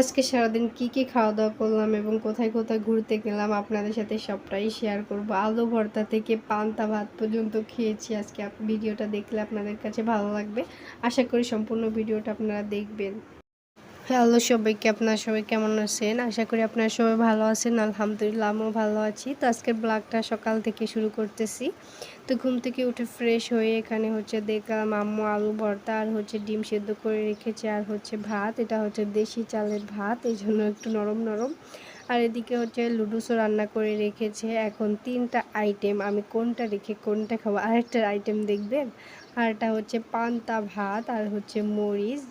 আজকে সারাদিন কি খাওয়া দাওয়া করলাম এবং কোথায় কোথায় ঘুরতে গেলাম আপনাদের সাথে সবটাই শেয়ার করব। আলু ভর্তা থেকে পান্তা ভাত পর্যন্ত খেয়েছি। আজকে ভিডিওটা দেখলে আপনাদের কাছে ভালো লাগবে। আশা করি সম্পূর্ণ ভিডিওটা আপনারা দেখবেন। হ্যালো সবাইকে, আপনারা সবাই কেমন আছেন? আশা করি আপনারা সবাই ভালো আছেন। আলহামদুলিল্লাহ আমিও ভালো আছি। তো আজকের ব্লগটা সকাল থেকে শুরু করতেছি। তো ঘুম থেকে উঠে ফ্রেশ হয়ে এখানে দেখলাম আম্মু আলু ভর্তা আর ডিম সেদ্ধ করে রেখেছে, আর ভাত। এটা দেশি চালের ভাত, এই জন্য একটু নরম নরম। আর এদিকে লুডুসও রান্না করে রেখেছে। এখন 3টা আইটেম, আমি কোনটা রেখে কোনটা খাবো। আরেকটা আইটেম দেখবেন, আর এটা পান্তা ভাত আর মরিচ,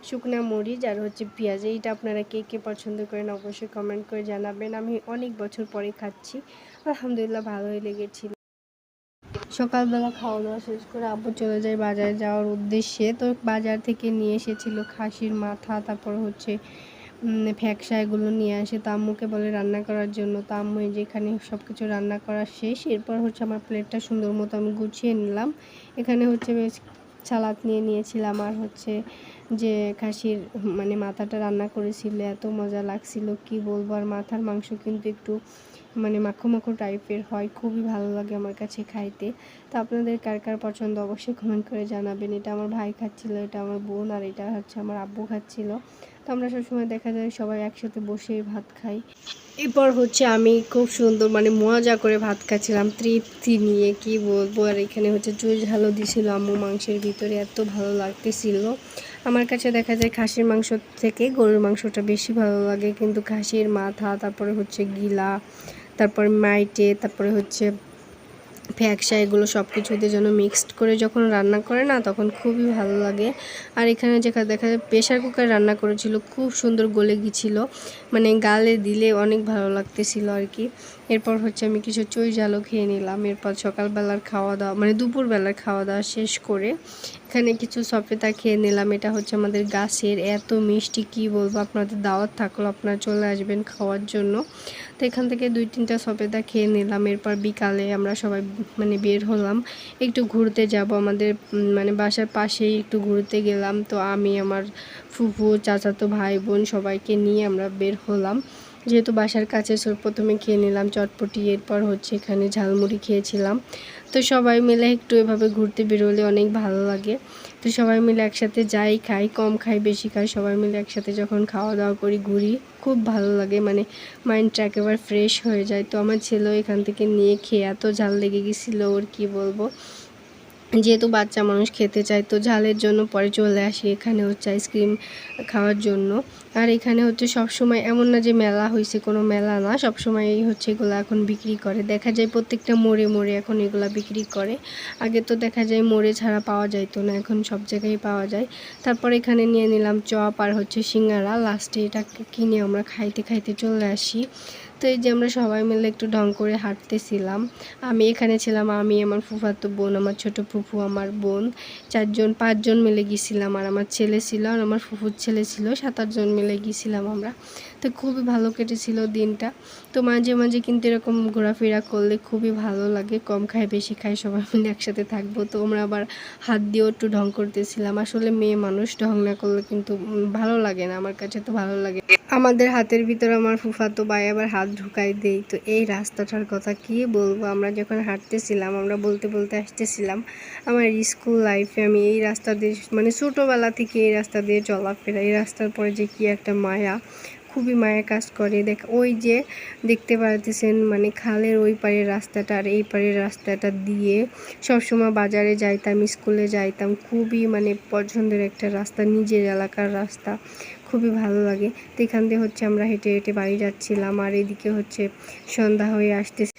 শুকনা মরিচ আর পেঁয়াজ। এইটা আপনারা কে কে পছন্দ করেন অবশ্যই কমেন্ট করে জানাবেন। আমি অনেক বছর পরে খাচ্ছি, আলহামদুলিল্লাহ ভালোই লেগেছিল। সকালবেলা খাওয়া দাওয়া শেষ করে আব্বু চলে যায় বাজারে যাওয়ার উদ্দেশ্যে। তো বাজার থেকে নিয়ে এসেছিল খাসির মাথা, তারপর ফ্যাকসা, এগুলো নিয়ে আসে। তো আম্মুকে বলে রান্না করার জন্য। তো আম্মু যেখানে সব কিছু রান্না করা শেষ, এরপর আমার প্লেটটা সুন্দর মতো আমি গুছিয়ে নিলাম। এখানে বেশ সালাদ নিয়ে নিয়েছিলাম, আর যে খাসির মাথাটা রান্না করেছিল, এত মজা লাগছিল কি বলবো। আর মাথার মাংস কিন্তু একটু মাখো মাখো টাইপের হয়, খুবই ভালো লাগে আমার কাছে খাইতে। তো আপনাদের কার কার পছন্দ অবশ্যই কমেন্ট করে জানাবেন। এটা আমার ভাই খাচ্ছিল, এটা আমার বোন, আর এটা আমার আব্বু খাচ্ছিল। তো আমরা সবসময় দেখা যায় সবাই একসাথে বসেই ভাত খাই। এরপর আমি খুব সুন্দর মজা করে ভাত খাচ্ছিলাম তৃপ্তি নিয়ে, কি বলবো। আর এখানে চুই ঝালও দিছিল আম্মু মাংসের ভিতরে, এত ভালো লাগতেছিল। আমার কাছে দেখা যায় খাসির মাংস থেকে গরুর মাংসটা বেশি ভালো লাগে, কিন্তু খাসির মাথা, তারপরে গিলা, তারপর মাইটে, তারপরে ফ্যাকসা, এগুলো সব কিছুতে যেন মিক্সড করে যখন রান্না করে না, তখন খুবই ভালো লাগে। আর এখানে দেখা যায় প্রেশার কুকার রান্না করেছিল, খুব সুন্দর গলে গিয়েছিল, গালে দিলে অনেক ভালো লাগতেছিল আর কি। এরপর আমি কিছু চুই ঝালও খেয়ে নিলাম। এরপর সকালবেলার খাওয়া দাওয়া দুপুরবেলার খাওয়া দাওয়া শেষ করে এখানে কিছু সপেতা খেয়ে নিলাম। এটা আমাদের গাছের, এত মিষ্টি কি বলবো। আপনাদের দাওয়াত থাকলো, আপনারা চলে আসবেন খাওয়ার জন্য। তো এখান থেকে 2-3টা সপেতা খেয়ে নিলাম। এরপর বিকালে আমরা সবাই বের হলাম, একটু ঘুরতে যাব। আমাদের বাসার পাশেই একটু ঘুরতে গেলাম। তো আমি, আমার ফুফু, চাচাতো ভাই বোন সবাইকে নিয়ে আমরা বের হলাম, যেহেতু বাসার কাছে। প্রথমে খেয়ে নিলাম চটপটি, এরপর এখানে ঝালমুড়ি খেয়েছিলাম। তো সবাই মিলে একটু এভাবে ঘুরতে বেরোলে অনেক ভালো লাগে। তো সবাই মিলে একসাথে যাই, খাই, কম খাই বেশি খাই, সবাই মিলে একসাথে যখন খাওয়া দাওয়া করি, ঘুরি, খুব ভালো লাগে। মাইন্ডটা একেবারে ফ্রেশ হয়ে যায়। তো আমার ছেলেও এখান থেকে নিয়ে খেয়ে এত ঝাল লেগে গেছিলো ওর, কি বলবো। যেহেতু বাচ্চা মানুষ খেতে চায়, তো ঝালের জন্য পরে চলে আসি এখানে আইসক্রিম খাওয়ার জন্য। আর এখানে সবসময় এমন না যে মেলা হয়েছে, কোনো মেলা না, সবসময় এগুলো এখন বিক্রি করে। দেখা যায় প্রত্যেকটা মোড়ে মোড়ে এখন এগুলা বিক্রি করে। আগে তো দেখা যায় মোড়ে ছাড়া পাওয়া যাইতো না, এখন সব জায়গায় পাওয়া যায়। তারপর এখানে নিয়ে নিলাম চপ আর সিঙ্গারা। লাস্টে এটা কিনে আমরা খাইতে খাইতে চলে আসি। তো এই যে আমরা সবাই মিলে একটু ঢং করে হাঁটতেছিলাম। আমি এখানে ছিলাম, আমি, আমার ফুফাতো বোন, আমার ছোট ফুফু, আমার বোন, 5জন মিলে গিয়েছিলাম। আর আমার ছেলে ছিল, আর আমার ফুফুর ছেলে ছিল, 7-8 জন মিলে গিয়েছিলাম আমরা। তো খুবই ভালো কেটেছিল দিনটা। তো মাঝে মাঝে কিন্তু এরকম ঘোরাফেরা করলে খুবই ভালো লাগে। কম খাই বেশি খাই, সবাই মিলে একসাথে থাকবো। তো আমরা আবার হাত দিয়েও একটু ঢং করতেছিলাম। আসলে মেয়ে মানুষ ঢং না করলে কিন্তু ভালো লাগে না, আমার কাছে তো ভালো লাগে। আমাদের হাতের ভিতরে আমার ফুফাতো ভাই আবার হাত ঢুকাই দেই। তো এই রাস্তাটার কথা কি বলবো, আমরা যখন হাঁটতেছিলাম, আমরা বলতে বলতে আসতেছিলাম আমার স্কুল লাইফে। আমি এই রাস্তা দিয়ে ছোটোবেলা থেকে এই রাস্তা দিয়ে চলাফেরা, এই রাস্তার পরে যে কি একটা মায়া, খুবই মায়া কাজ করে। ওই যে দেখতে পারতেছেন খালের ওই পারের রাস্তাটা আর এই পারের রাস্তাটা দিয়ে সবসময় বাজারে যাইতাম, স্কুলে যাইতাম। খুবই পছন্দের একটা রাস্তা, নিজের এলাকার রাস্তা, খুবই ভালো লাগে। তো এখান দিয়ে আমরা হেঁটে হেঁটে বাড়ি যাচ্ছিলাম। আর এদিকে সন্ধ্যা হয়ে আসতেছে।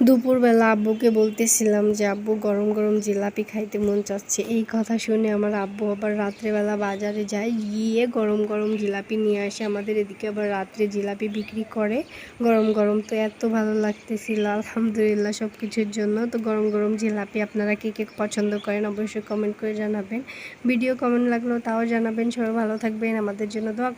দুপুরবেলা আব্বুকে বলতেছিলাম যে আব্বু গরম গরম জিলাপি খাইতে মন চাচ্ছে। এই কথা শুনে আমার আব্বু আবার রাত্রেবেলা বাজারে যায়, গিয়ে গরম গরম জিলাপি নিয়ে আসে। আমাদের এদিকে আবার রাত্রে জিলাপি বিক্রি করে গরম গরম। তো এত ভালো লাগতেছিল, আলহামদুলিল্লাহ সব কিছুর জন্য। তো গরম গরম জিলাপি আপনারা কে কে পছন্দ করেন অবশ্যই কমেন্ট করে জানাবেন। ভিডিও কেমন লাগলো তাও জানাবেন। সবাই ভালো থাকবেন, আমাদের জন্য দোয়া